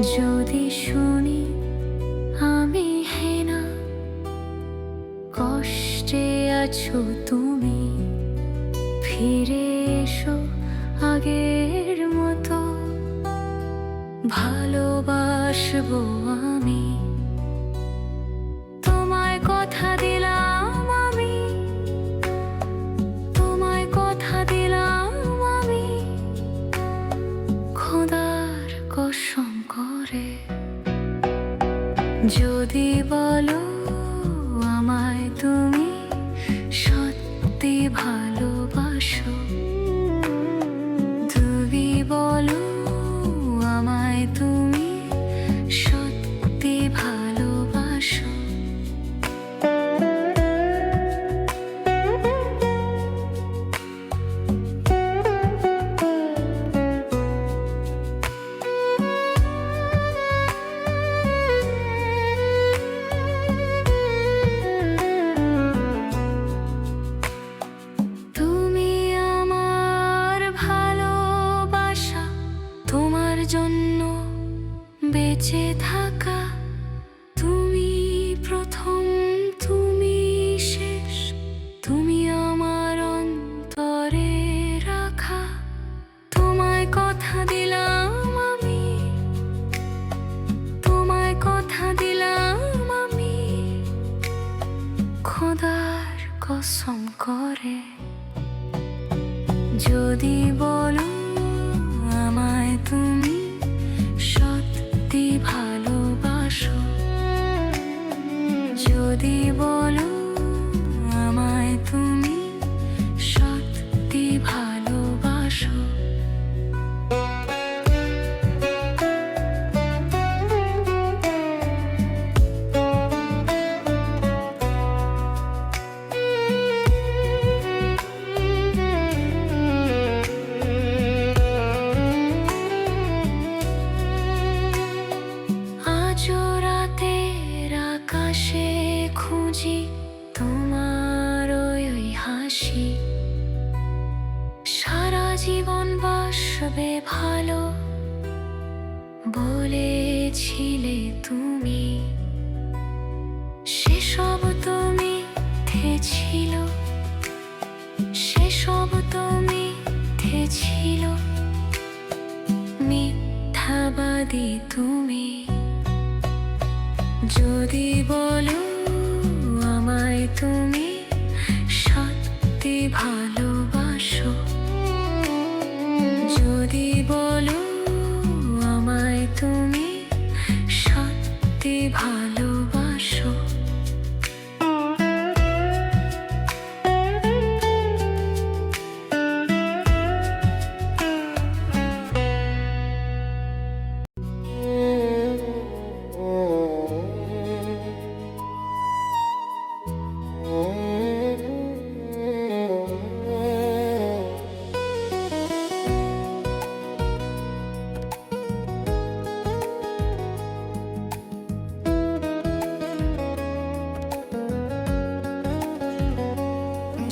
যদি শুনি আমি হেনা, কষ্টে আছো তুমি, ফিরে এসো আগের মতো, ভালোবাসবো আমি। তোমায় কথা দিলাম আমি, তোমায় কথা দিলাম আমি, খোদার কসম করে। যদি বলো আমায় তুমি সত্যি ভালোবাসো, তুমি বলো আমায় তুমি সত্যি ভালোবাসো। তুমি আমার ভালোবাসা, তোমার জন্য বেঁচে থাকা, তুমি প্রথম তুমি শেষ, তুমি আমার অন্তরে রাখা। তোমায় কথা দিলাম আমি, তোমায় কথা দিলাম আমি, খোদার কসম করে। যদি বলো আমায় তুমি সত্যি ভালোবাসো, যদি বলো আমায় তুমি সত্যি ভালোবাসো। আজও রাতের আকাশে খুঁজি তোমার ওই হাসি, সারা জীবন বাসবে ভালো বলেছিলে তুমি। সেসব তো মিথ্যে ছিল, সেসব তো মিথ্যে ছিল, মিথ্যাবাদী তুমি। যদি বলো আমায় তুমি সত্যি ভালোবাসো, যদি বলো আমায় তুমি সত্যি ভালোবাসো।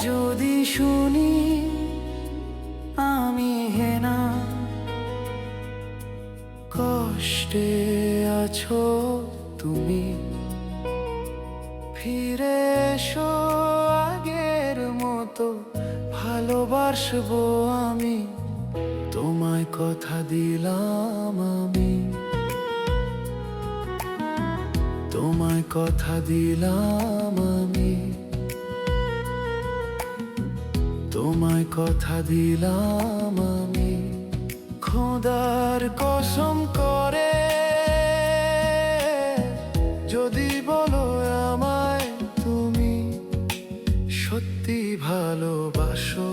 যদি শুনি আমি হেনা, কষ্টে আছো তুমি, ফিরে এসো আগের মতো, ভালোবাসবো আমি। তোমায় কথা দিলাম আমি, তোমায় কথা দিলাম আমি, তোমায় কথা দিলাম আমি, খোদার কসম করে। যদি বলো আমায় তুমি সত্যি ভালোবাসো,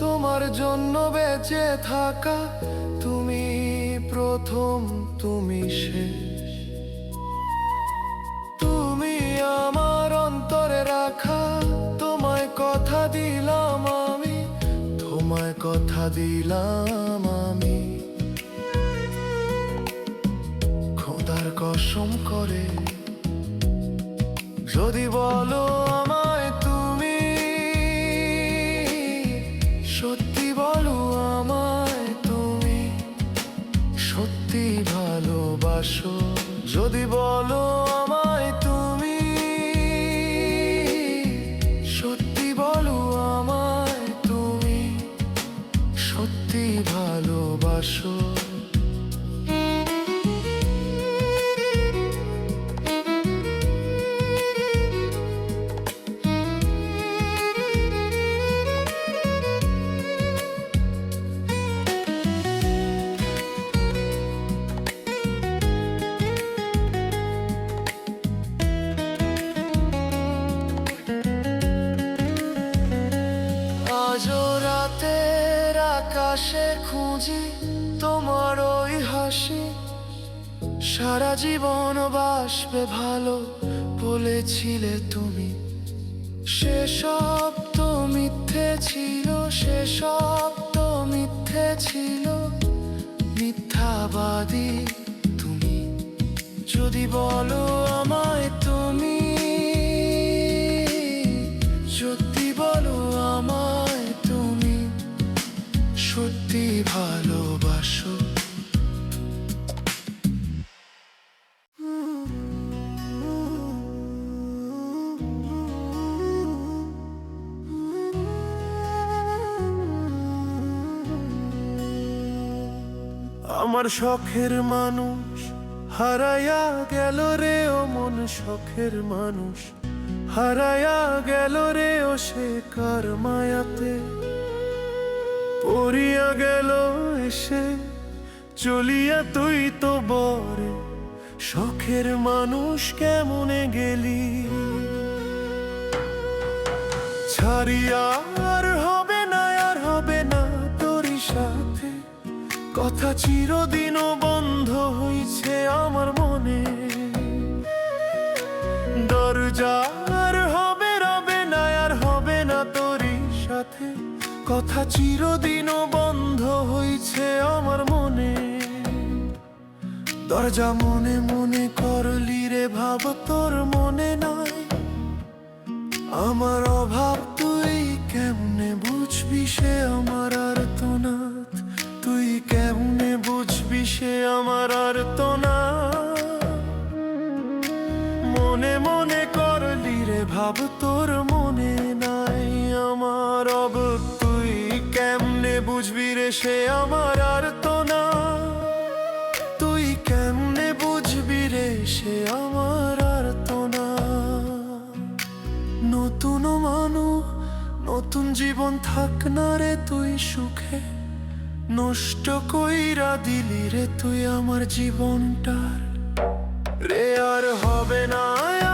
তোমার জন্য বেঁচে থাকা, তুমি প্রথম তুমি শেষ, দিলাম আমি খোদার কসম করে, যদি বলো আমায় তুমি, সত্যি বলো আমায় তুমি সত্যি ভালোবাসো। যদি বলো আমায় তুমি, সত্যি বলো আমায় তুমি সত্যি ভালোবাসো। আজও রাতের আকাশে খুঁজি তোমার ওই হাসি, সারা জীবন বাসবে ভালো বলেছিলে তুমি। সেসব তো মিথ্যে ছিল, সেসব তো মিথ্যে ছিল, মিথ্যাবাদী তুমি। যদি বলো আমায় তুমি, সত্যি বলো আমায় তুমি সত্যি ভালোবাসো। আমার শখের মানুষ হারায়া গেল রে ও মন, শখের মানুষ হারায়া গেল রে ও সে কার মায়াতে পড়িয়া গেল এসে চলিয়া তুই তো বরে। শখের মানুষ কেমনে গেলি ছাড়িয়া, আর হবে না আর হবে না তোরই সাথে কথা, চিরদিনও বন্ধ হইছে আমার মনে। দরজা আর হবে রবে না আর হবে না তোরই সাথে কথা, চিরদিনও বন্ধ হইছে আমার মনে। দরজা মনে মনে করলি রে ভাব তোর মনে নাই আমার অভাব, তুই কেমনে বুঝবি সে আমার আর্তনাদ, তুই কেমনে বুঝবি সে আমার আর্তনাদ। মনে মনে করলি রে ভাব তোর মনে নাই আমার অভাব, তুই কেমনে বুঝবি রে সে আমার আর্তনাদ, তুই কেমনে বুঝবি রে সে আমার আর্তনাদ। নতুন মানুষ নতুন জীবন থাক না রে তুই সুখে, নষ্ট কইরা দিলি রে তুই আমার জীবনটার রে। আর হবে না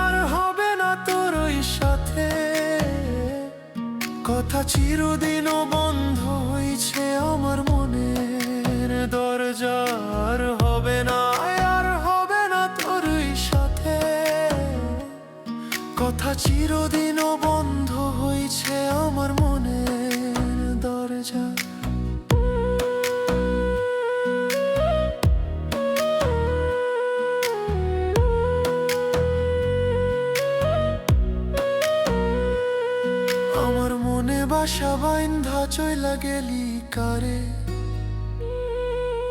আর হবে না তোর ওই সাথে কথা, চিরদিনও বন্ধ হইছে আমার মনের দরজা। আর হবে না আর হবে না তোর ওই সাথে কথা, চিরদিনও বন্ধ হইছে আমার মনের দরজা। আমার মনে বাসা বাইন্ধা চইলা গেলি কারে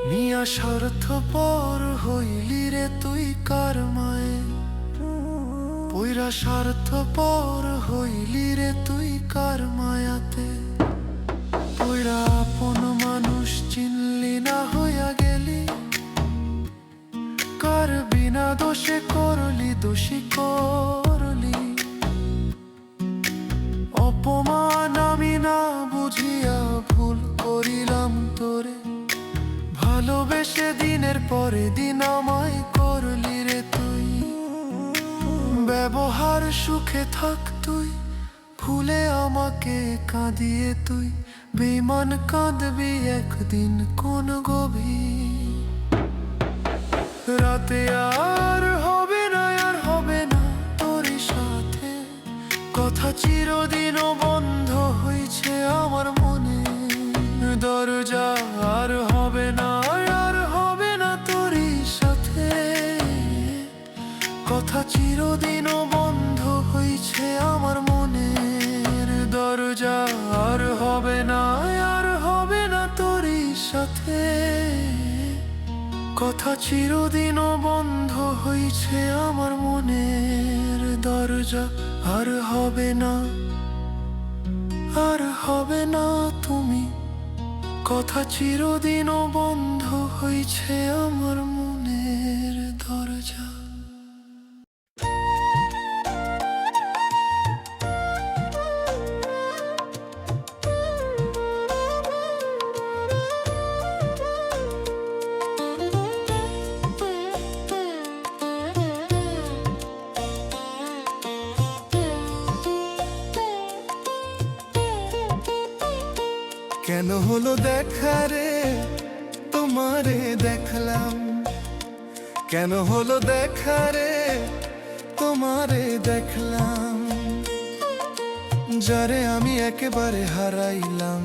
নিয়া, স্বার্থপর হইলি রে তুই কার মায়ে পইরা, স্বার্থপর হইলি রে তুই কার মায়াতে পইরা। আপন মানুষ চিনলি না হইয়া গেলি, কার বিনা দোষে করলি দোষী করলি অপমান। আমি না বুঝিয়া ভুল করিলাম তোরে, ভালোবেসে দিনের পরে দিন আমায় করলি রে তুই ব্যবহার। সুখে থাক তুই ভুলে আমাকে কাঁদিয়ে তুই, বেঈমান কাঁদবি একদিন কোন গভীর রাতে। আর হবে না আর হবে না তোরই সাথে কথা, চিরদিনও বন্ধ হইছে আমার মনে দরজা। চিরদিনও বন্ধ হইছে আমার মনের দরজা, আর হবে না, আর হবে না তোরই সাথে কথা। চিরদিনও বন্ধ হইছে আমার মনের দরজা, আর হবে না, আর হবে না তুমি কথা। চিরদিনও বন্ধ হইছে আমার মনের দরজা। কেন হলো দেখা রে তোমারে দেখলাম, কেন হলো দেখা রে তোমারে দেখলাম, যারে আমি একেবারে হারাইলাম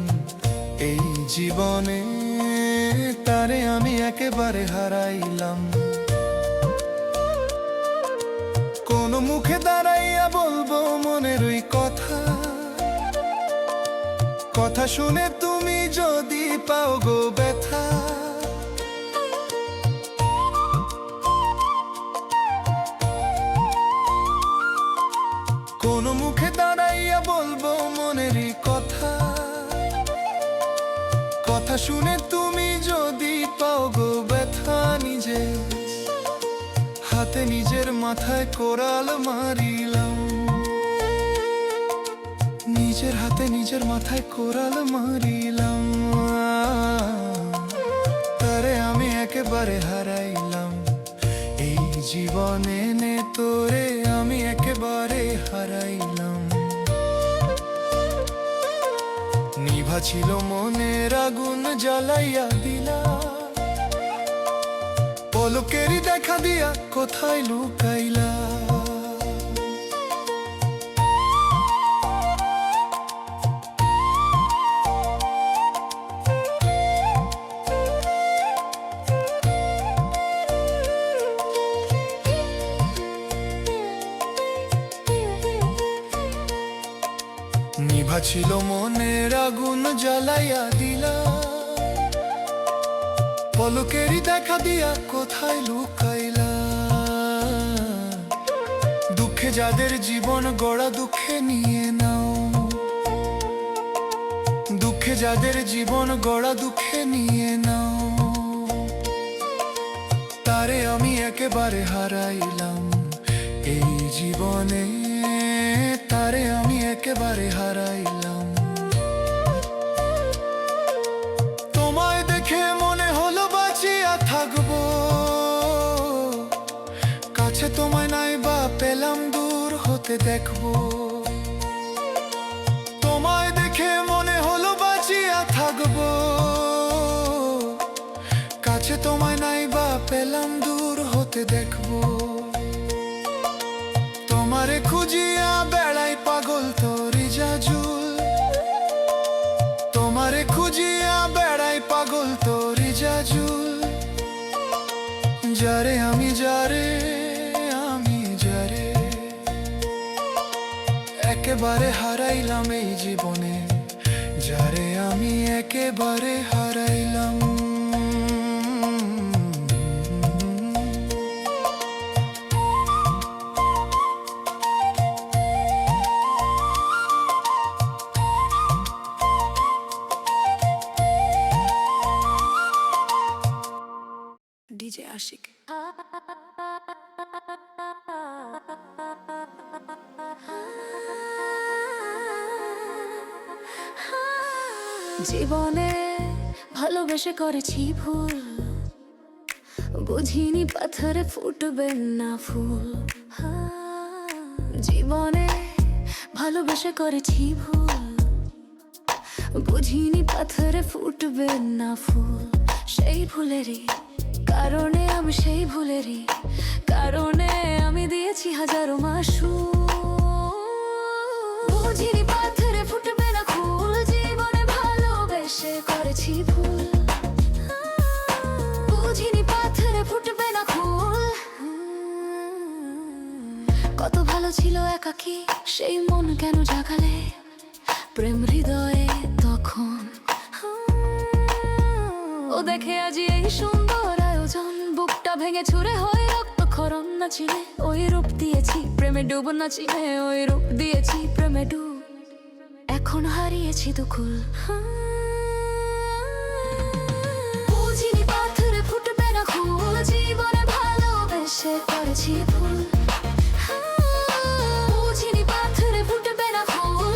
এই জীবনে, তারে আমি একেবারে হারাইলাম। কোন মুখে দাঁড়াইয়া বলবো মনের ওই কথা, কথা শুনে তুমি যদি পাও গো ব্যথা। কোন মুখে দাঁড়াইয়া বলবো মনেরই কথা, কথা শুনে তুমি যদি পাও গো ব্যথা। নিজে হাতে নিজের মাথায় কোরাল মারিলাম, নিজের হাতে নিজের মাথায় কোরাল মারিলাম, তারে আমি একেবারে হারাইলাম এই জীবনে নে, তোরে আমি একেবারে হারাইলাম। নিভা ছিল মনের আগুন জ্বালাইয়া দিলা, পলকেরই দেখা দিয়া কোথায় লুকাইলা। নিভা ছিল মনের আগুন জ্বালাইয়া দিলা, পলকেরই দেখা দিয়া কোথায় লুকাইলা। দুঃখে যাদের জীবন গড়া দুঃখে নিয়ে নাও, দুঃখে যাদের জীবন গড়া দুঃখে নিয়ে নাও, তারে আমি একেবারে হারাইলাম এই জীবনে, তারে আমি একেবারে হারাইলাম। তোমায় দেখে মনে হলো বাঁচিয়া থাকবো, কাছে তোমায় নাই বা পেলাম দূর হতে দেখবো। তোমায় দেখে মনে হলো বাঁচিয়া থাকবো, কাছে তোমায় নাই বা পেলাম দূর হতে দেখবো। তোমারে খুঁজিয়া বেড়াই পাগল তোরি জাজুল, তোমারে খুঁজিয়া বেড়াই পাগল তোরি জাজুল, যারে আমি যারে একেবারে হারাইলাম এই জীবনে, যারে আমি একেবারে হারাইলাম। ডিজে আশিক। জীবনে ভালোবেসে করেছি ভুল, বুঝিনি পাথরে ফুটবে না ফুল। জীবনে ভালোবেসে করেছি ভুল, বুঝিনি পাথরে ফুটবে না ফুল। সেই ভুলেরই কারণে আমি, সেই ভুলেরই কারণে আমি দিয়েছি হাজারো মাসু। বুঝিনি পাথরে ফুটবে না ফুল, জীবনে ভালোবেসে করেছি ভুল। বুঝিনি পাথরে ফুটবে না ফুল, ছিল একাকী, সেই মন কেন জাগালে প্রেম হৃদয়ে তখন? ও দেখে আজি এই সুন্দর আয়োজন, বুকটা ভেঙে ছুঁড়ে হয়ে রক্তক্ষরণ। নাচিলে ওই রূপ দিয়েছি প্রেমে ডুব, নাচিলে ওই রূপ দিয়েছি প্রেমে ডুব। এখন হারিয়েছি দুকুল। বুঝিনি পাথরে ফুটবে না ফুল, জীবনে ভালোবেসে করেছি ভুল। বুঝিনি পাথরে ফুটবে না ফুল।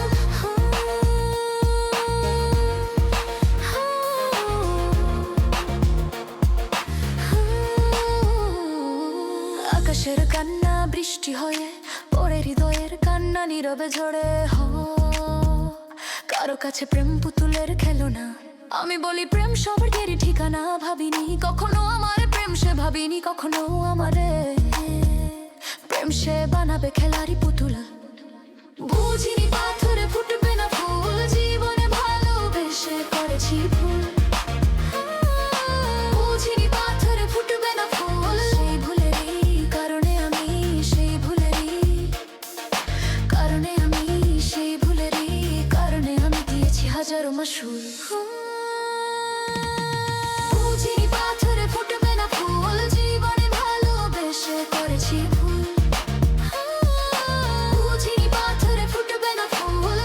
আকাশের কান্না বৃষ্টি হয়ে পড়ে, হৃদয়ের কান্না নীরবে ঝরে। কারো কাছে প্রেম পুতুলের খেলনা, আমি বলি প্রেম সবারই ঠিকানা। ভাবিনি কখনো আমার প্রেম সে, ভাবিনি কখনো আমারে প্রেম সে বানাবে খেলারি পুতুল। বুঝিনি পাথরে ফুটবে না ফুল, জীবনে ভালোবেসে করেছি ভুল। বুঝিনি পাথরে ফুটবে না ফুল, সেই ভুলেরই কারণে আমি, সেই ভুলেরই কারণে আমি, সেই ভুলেরই কারণে আমি দিয়েছি হাজারো মাসুল। বুঝিনি পাথরে ফুটবে না ফুল, জীবনে ভালোবেসে করেছি ভুল। বুঝিনি পাথরে ফুটবে না ফুল।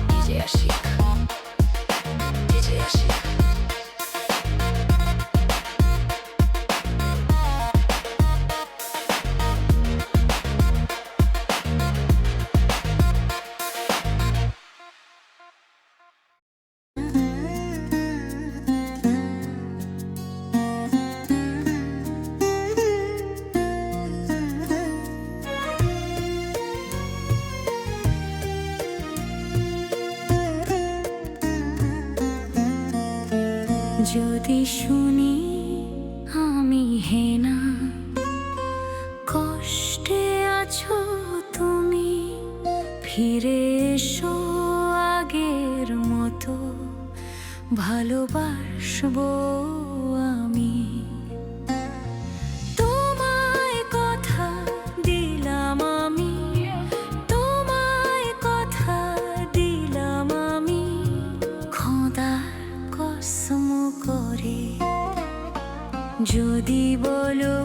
DJ Ashiq, DJ Ashiq. যদি শুনি আমি হেনা, কষ্টে আছো তুমি, ফিরে এসো আগের মতো, ভালোবাসবো আমি। তোমায় কথা দিলাম আমি, তোমায় কথা দিলাম আমি, খোদার কসম করে। যদি বলো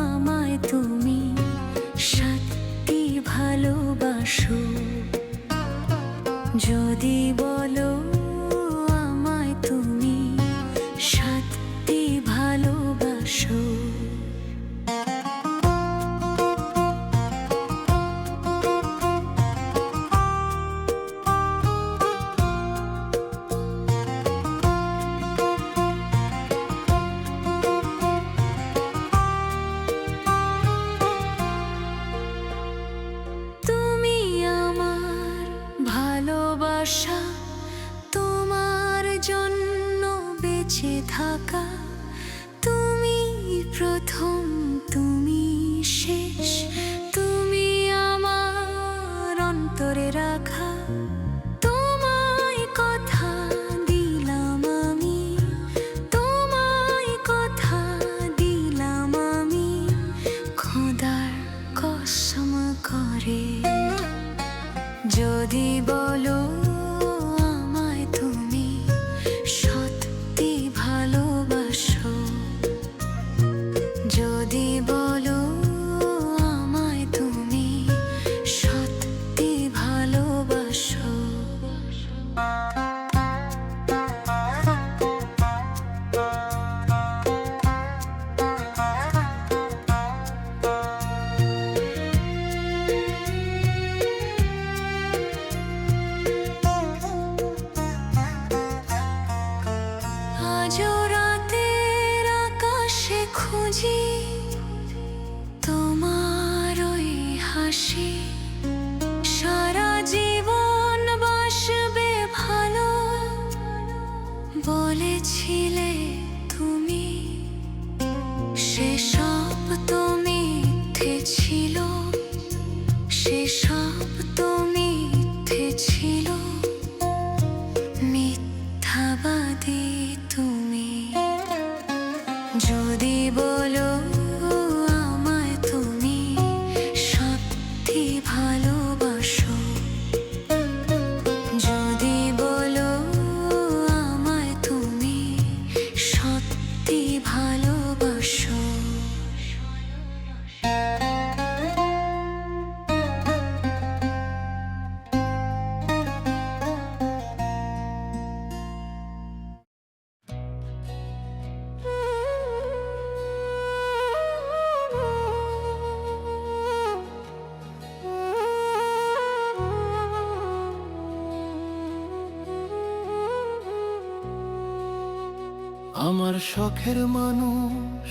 আমায় তুমি সত্যি ভালোবাসো, যদি বলো আমায় তুমি সত্যি ভালোবাসো। তুমি আমার ভালোবাসা, তোমার জন্য বেঁচে থাকা। তুমি প্রথম, তুমি শেষ, তুমি আমার অন্তরে রাখা। তোমায় কথা দিলাম আমি, তোমায় কথা দিলাম আমি, খোদার কসম করে। যদি বলো আমায় তুমি সত্যি ভালোবাসো, যদি বলো আমায় তুমি সত্যি ভালোবাসো। আজও রাতের আকাশে খুঁজি তোমার ওই হাসি, সারা জীবন বাসবে ভালো বলেছিলে তুমি। সেসব তো মিথ্যে ছিল, সেসব তো মিথ্যে ছিল, মিথ্যাবাদী তুমি। যদি বলো আমার শখের মানুষ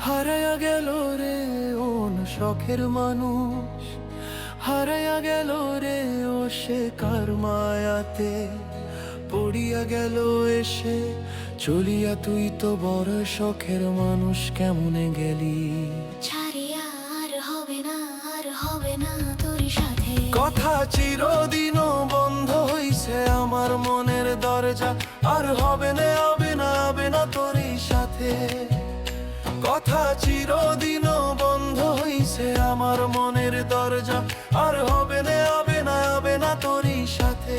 হারায়া গেল রে, ওন শখের মানুষ হারায়া গেল রে, ও সে কার মায়াতে পড়িয়া গেল এসে চলিয়া। তুই তো বড় শখের মানুষ, কেমনে গেলি ছাড়িয়া? আর হবে না, আর হবে না তোর সাথে। কথা চিরদিন বন্ধ হইছে আমার মনের দরজা, আর হবে না, হবে না, হবে না তোর সাথে। কথা চিরদিন বন্ধ হইছে আমার মনের দরজা, আর হবে না, হবে না, হবে না তোর সাথে।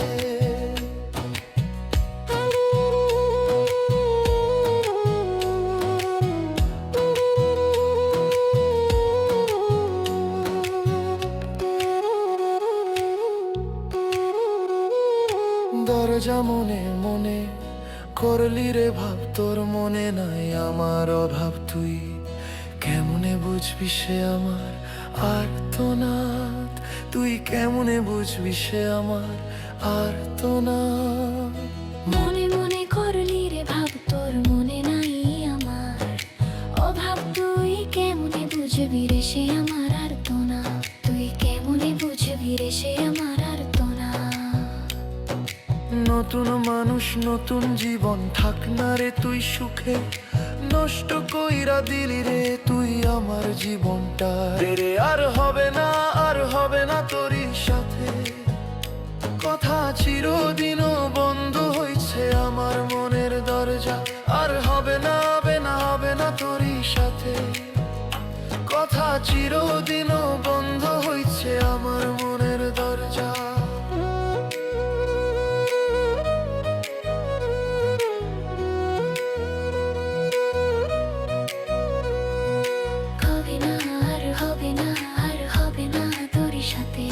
দরজা মনে মনে করলি রে ভাব, তোর মনে নাই আমার অভাব। তুই কেমনে বুঝবি সে আমার আর্তনাদ, তুই কেমনে বুঝবি সে আমার আর্তনাদ। মনে মনে করলি রে ভাব, তোর মনে নাই আমার অভাব। তুই কেমনে বুঝবি রে সে আমার আর্তনা, তুই কেমনে বুঝবি রে সে আমার আর্তনা। নতুন মানুষ নতুন জীবন, থাক না রে তুই সুখে, নষ্ট কইরা দিলি রে তুই আমার জীবনটা রে। আর হবে না, আর হবে না তোরই সাথে। কথা চিরদিন বন্ধ হইছে আমার মনের দরজা, আর হবে না, হবে না, হবে না তোরই সাথে। কথা চিরদিন বন্ধ হইছে আমার মনের দরজা। হবে না, আর হবে না, আর হবে না তোর সাথে।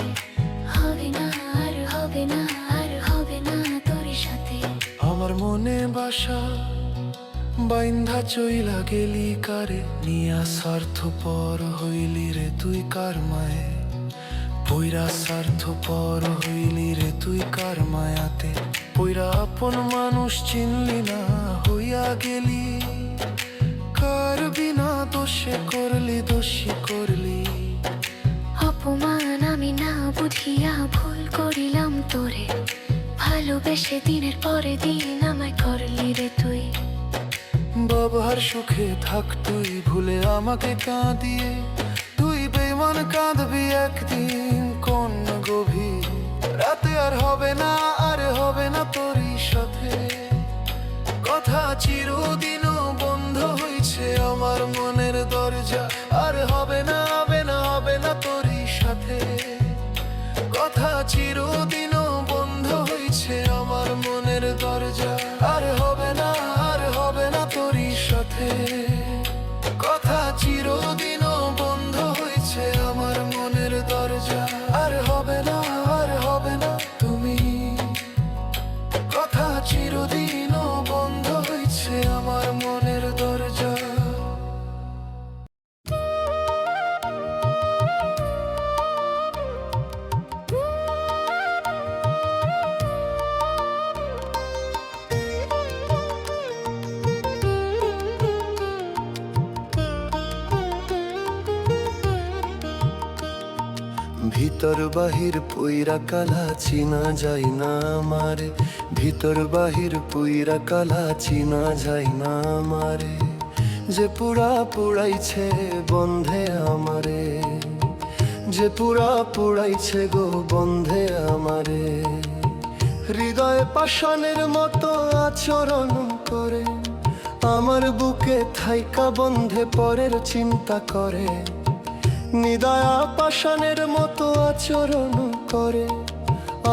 হবে না, আর হবে না, আর হবে না তোর সাথে। আমার মনে বাসা বাইন্ধা চইলা গেলি কারে নিয়া, স্বার্থপর হইলি রে তুই কার মায়ে পইরা, স্বার্থপর হইলি রে তুই কার মায়াতে পইরা। আপন মানুষ চিনলি না, হইয়া গেলি কার বিনা দোষে করলি, দোষী করলি। অপমান আমি না বুঝিয়া ভুল করিলাম তোরে, ভালোবেসে দিনের পরে দিন আমায় করলি রে তুই। বাবার সুখে থাক তুই, ভুলে আমাকে কাঁদিয়ে তুই বেমান কাঁদবি একদিন কোন গভীর রাতে। আর হবে না, আর হবে না তোরই সাথে। কথা চিরদিন বন্ধ হইছে আমার মনের দরজা, আর হবে না, হবে না, হবে না তোরই সাথে। কথা চিরদিন বন্ধ হইছে আমার মনের দরজা, আর হবে না, আর হবে না তোরই সাথে। কথা চিরদিন বন্ধ হইছে আমার মনের দরজা, আর হবে না, আর হবে না তুমি। কথা চিরদিন বন্ধ হইছে আমার মনের দরজা। ভিতর বাহির পুইরা কালা চিনা যায় না আমারে, ভিতর বাহির পুইরা কালা চিনা যায় না আমারে। যে পুরা পুড়াইছে বন্ধে আমারে, যে পুরা পুড়াইছে গো বন্ধে আমারে। হৃদয়ে পাষাণের মতো আচরণ করে আমার বুকে থাইকা বন্ধে পরের চিন্তা করে। নিদয়া পাষাণের মতো আচরণ করে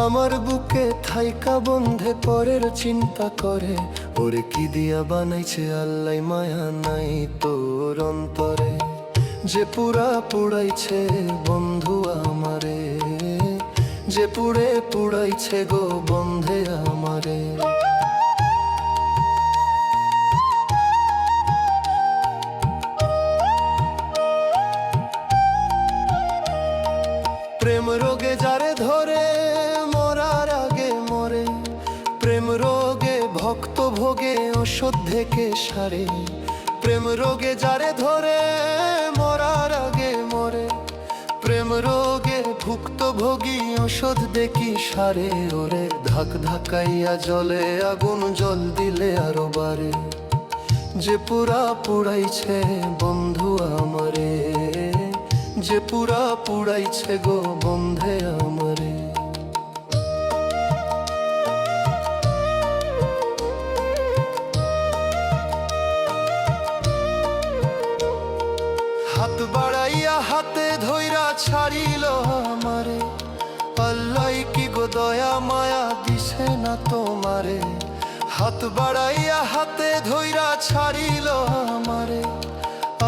আমার বুকে থাইকা বন্ধে পরের চিন্তা করে। ওরে কি দিয়া বানাইছে আল্লাহ, মায়া নাই তোর অন্তরে। যে পুরা পুড়াইছে বন্ধু আমারে, যে পুড়ে পুড়াইছে গো বন্ধে আমারে। প্রেম রোগে যারে ধরে মরার আগে মরে, প্রেম রোগে ভক্ত ভোগে ওষুধ থেকে সারে, প্রেম রোগে যারে ধরে মরার আগে মরে। প্রেম রোগে ভুক্তভোগী ওষুধ দেখি সারে ওরে, ধাক ধাকাইয়া জলে আগুন জল দিলে আরো বারে। যে পুরা পুড়াইছে বন্ধু আমারে, যে পুরা পুড়াইছে গো বন্ধে আমারে। হাত বাড়াইয়া হাতে ধইরা ছাড়িল আমারে, আল্লাহ কি গো দয়া মায়া দিছে না তোমারে। হাত বাড়াইয়া হাতে ধইরা ছাড়িল আমারে,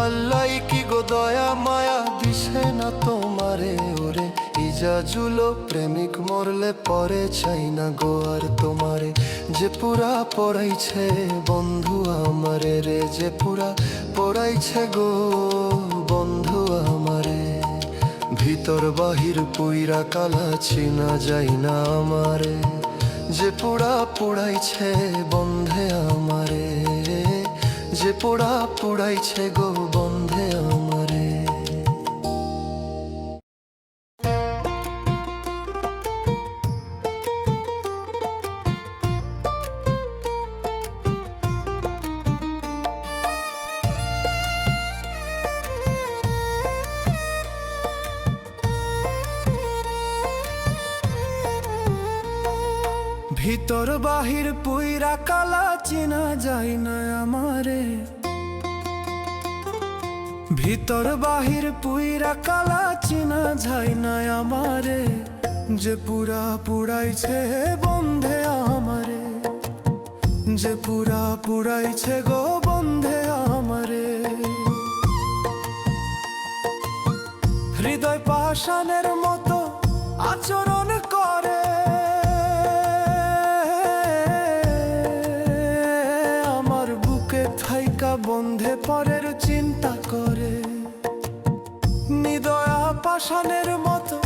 আল্লাহ কি গো দয়া মায়া দিছে না তোমারে। ওরে ইজাজুলো প্রেমিক মরলে পরে চাই না গো আর তোমারে। যে পুরা পড়াইছে বন্ধু আমারে রে, যে পুরা পড়াইছে গো বন্ধু আমারে। ভিতর বাহির পুইরা কালা চিনা যাই না আমারে, যে পোড়া পোড়াইছে বন্ধে আমারে, যে পোড়া পোড়াইছে গো বন্ধে আমারে। ভিতর বাহির পুইরা কালা চিনা যায় না আমারে, ভিতর বাহির পুইরা কালা চিনা যায় না আমারে। যে পুরা পুড়াইছে বন্ধে আমারে, যে পুরা পুড়াইছে গো বন্ধে আমারে। হৃদয় পাষাণের মতো আচরণ করে, বন্ধে পরের চিন্তা করে। নিদয়া পাষাণের মতো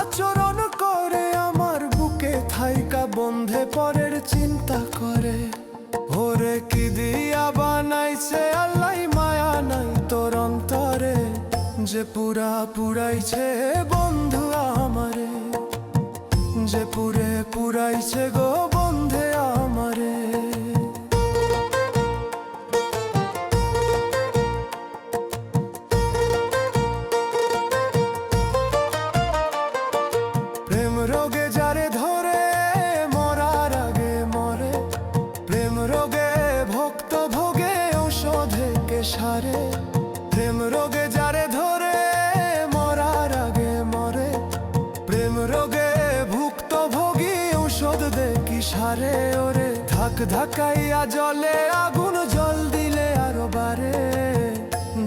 আচরণ করে, আমার বুকে থাইকা বন্ধে পরের চিন্তা করে। ওরে কি দিয়া বানাইছে আল্লাহ মায়া নাই তোর অন্তরে, যে পুরা পুরাইছে বন্ধু আমারে, যে পুরে পুরাইছে গো বন্ধে আমারে। প্রেম রোগে যারে ধরে মরার আগে মরে, প্রেম রোগে ভক্ত ভোগে ঔষধে কে সারে। প্রেম রোগে যারে ধরে মরার আগে মরে, প্রেম রোগে ভুক্ত ভোগী ঔষধ দেখি সারে ওরে। ধাক ধাকাইয়া জলে আগুন জল দিলে আরো বারে,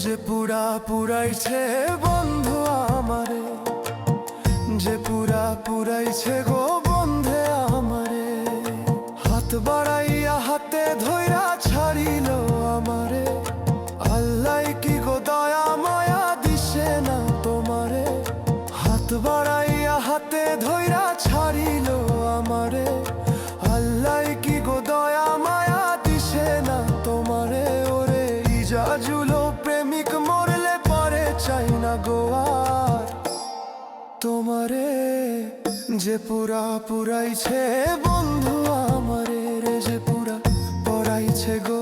যে পুরা পুরাইছে বন্ধু আমারে, যে পুরা পুরাইছে গো বন্ধে আমারে। হাত বাড়াইয়া হাতে ধইরা ছাড়িল আমারে, আল্লাহ কি গো দয়া মায়া দিছে না তোমারে। হাত বাড়াইয়া হাতে ধইরা ছাড়িল আমারে, আল্লাহ কি গো দয়া মায়া দিছে না তোমারে। ওরে ইজাজুলো প্রেমিক মরলে পরে চাই না গো আর তোমারে। যে পুরা পুরাইছে বন্ধু আমারে রে, যে পুরা পড়াইছে গো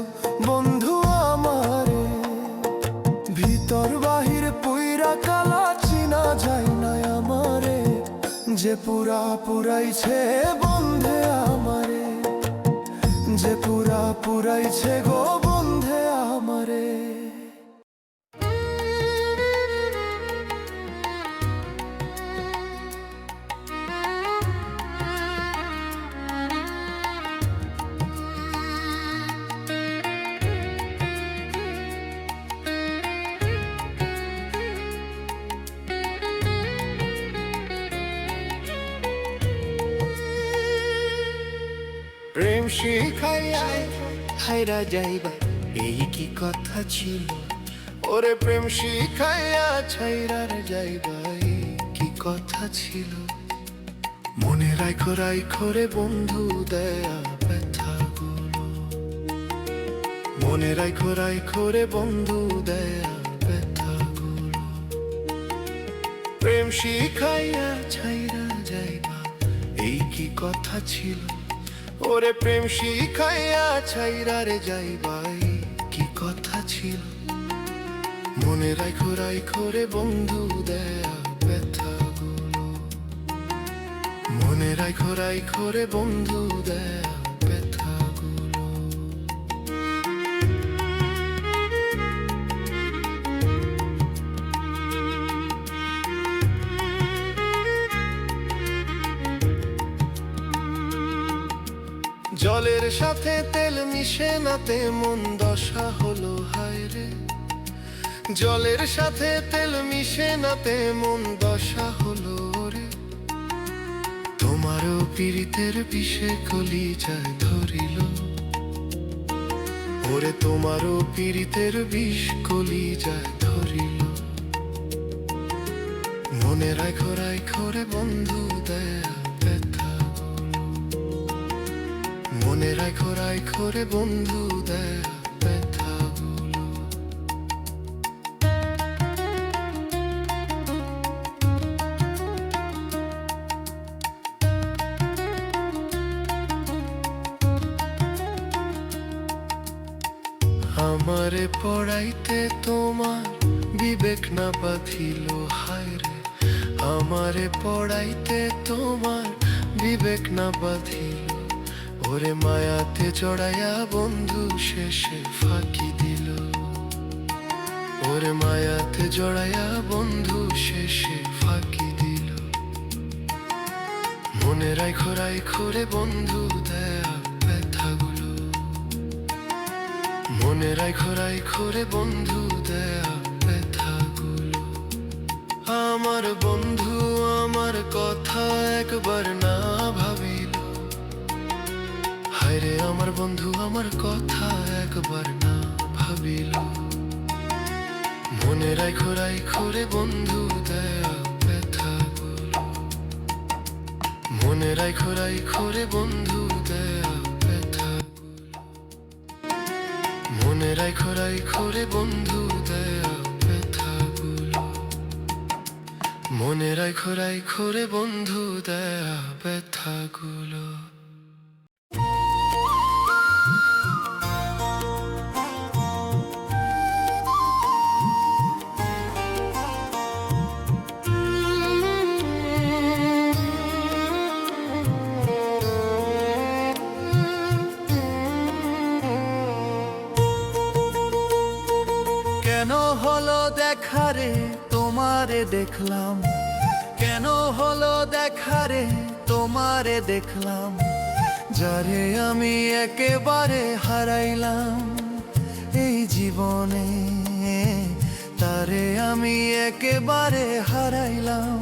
বন্ধু আমারে। ভিতর বাহির পুইরা কালা চিনা যায় না আমারে, যে পুরা পুরাইছে বন্ধে আমারে, যে পুরা পুরাইছে গো বন্ধে আমারে। প্রেম শিখাইয়া হাইরা যাইবা এই কি কথা ছিল, ওরে প্রেম শিখাইয়া ছাইরার যাইবা এই কি কথা ছিল। মনে রাইখো রাইখো রে বন্ধু দেয়া ব্যথা গুলো, মনে রাইখো রাইখো রে বন্ধু দেয়া ব্যথাগুলো। প্রেম শিখাইয়া ছাইরা যাইবা এই কি কথা ছিল, ওরে প্রেম শিখাইয়া ছাইরা রে যাইবা এই কি কথা ছিল। মনে রাইখো রাইখো রে বন্ধু দেয়া ব্যথাগুলো। মনে রাইখো রাইখো রে বন্ধু দেয়া ব্যথাগুলো। জলের সাথে তেল মিশে নাতে মন দশা হলো হায় রে। জলের সাথে তেল মিশে নাতে মন দশা হলো রে। তোমারও পীড়িতের বিষে কলিজায় ধরিল, ওরে তোমারও পীড়িতের বিষ কলিজায় ধরিল। মনে রাখো রাখো রে বন্ধু দেয়া ব্যথাগুলো। মনে রাখো রাখো রে বন্ধু দেয়া ব্যথাগুলো। আমারে পড়াইতে তোমার বিবেক না বাঁধিল হায় রে। আমারে পড়াইতে তোমার বিবেক না বাঁধিল, ওরে মায়াতে জড়াইয়া বন্ধু শেষে ফাঁকি দিল। ওরে মায়াতে জড়াইয়া বন্ধু শেষে ফাঁকি দিল। মনে রাখো রাখো রে বন্ধু দেয়া ব্যথাগুলো। মনে রাখো রাখো রে বন্ধু দেয়া ব্যথাগুলো। আমার বন্ধু আমার কথা একবার না ভাবিল, হায়রে আমার বন্ধু আমার কথা একবার না ভাবিল। মনে রাখো রাখো রে বন্ধু দেয়া ব্যথাগুলো। মনে রাখো রাখো রে বন্ধু দেয়া ব্যথাগুলো। মনে রাখো রাখো রে বন্ধু দেয়া ব্যথাগুলো। মনে রাখো রাখো রে বন্ধু দেয়া ব্যথাগুলো। কেন হলো দেখা রে তোমারে দেখলাম, কেন হলো দেখা রে তোমারে দেখলাম, যারে আমি একেবারে হারাইলাম এই জীবনে, তারে আমি একেবারে হারাইলাম।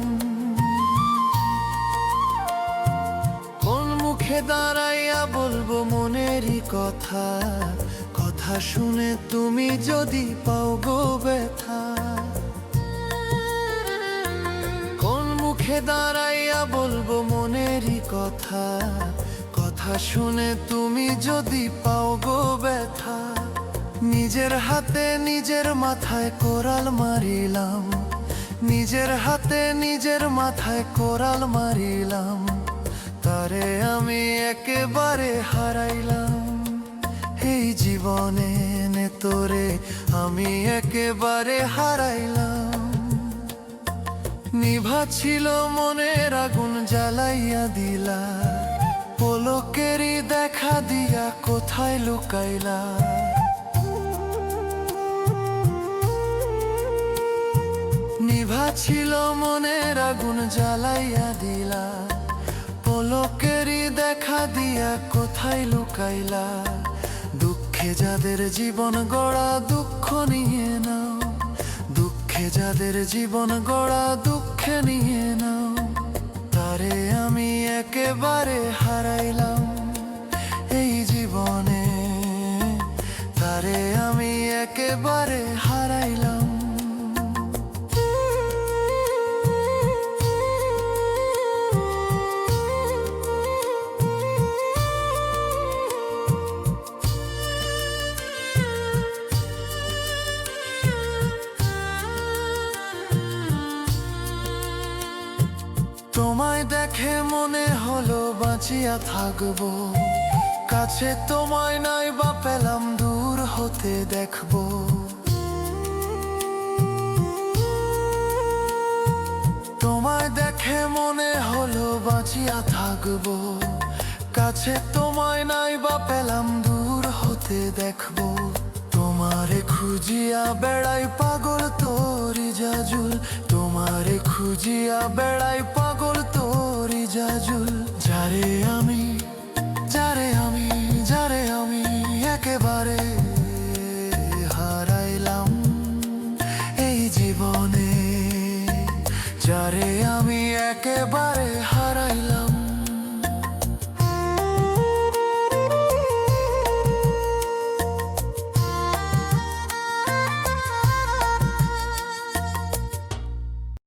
কোন মুখে দাঁড়াইয়া বলবো মনেরই কথা, কথা শুনে তুমি যদি পাও গো ব্যথা। কোন মুখে দাঁড়াইয়া বলবো মনেরই কথা, কথা শুনে তুমি যদি পাও গো ব্যথা। নিজের হাতে নিজের মাথায় কোরাল মারিলাম, নিজের হাতে নিজের মাথায় কোরাল মারিলাম, তারে আমি একেবারে হারাইলাম এই জীবনে, নে তোরে আমি একেবারে হারাইলাম। নিভা ছিল মনের আগুন জ্বালাইয়া দিলা, পলকেরই দেখা দিয়া কোথায় লুকাইলা। নিভা ছিল মনের আগুন জ্বালাইয়া দিলা, পলকেরই দেখা দিয়া কোথায় লুকাইলা। দুঃখে যাদের জীবন গড়া দুঃখ নিয়ে নাও, দুঃখে যাদের জীবন গড়া দুঃখে নিয়ে নাও, তারে আমি একেবারে হারাইলাম এই জীবনে, তারে আমি একেবারে হারাইলাম। তোমায় দেখে মনে হলো বাঁচিয়া থাকবো, কাছে তোমায় নাই বা পেলাম দূর হতে দেখবো। তোমায় দেখে মনে হলো বাঁচিয়া থাকবো, কাছে তোমায় নাই বা পেলাম দূর হতে দেখবো। তোমারে খুঁজিয়া বেড়াই পাগল তোরি জাজুল, তোমারে খুঁজিয়া বেড়াই পাগল তোরি জাজুল। যারে আমি একেবারে হারাইলাম এই জীবনে, যারে আমি একেবারে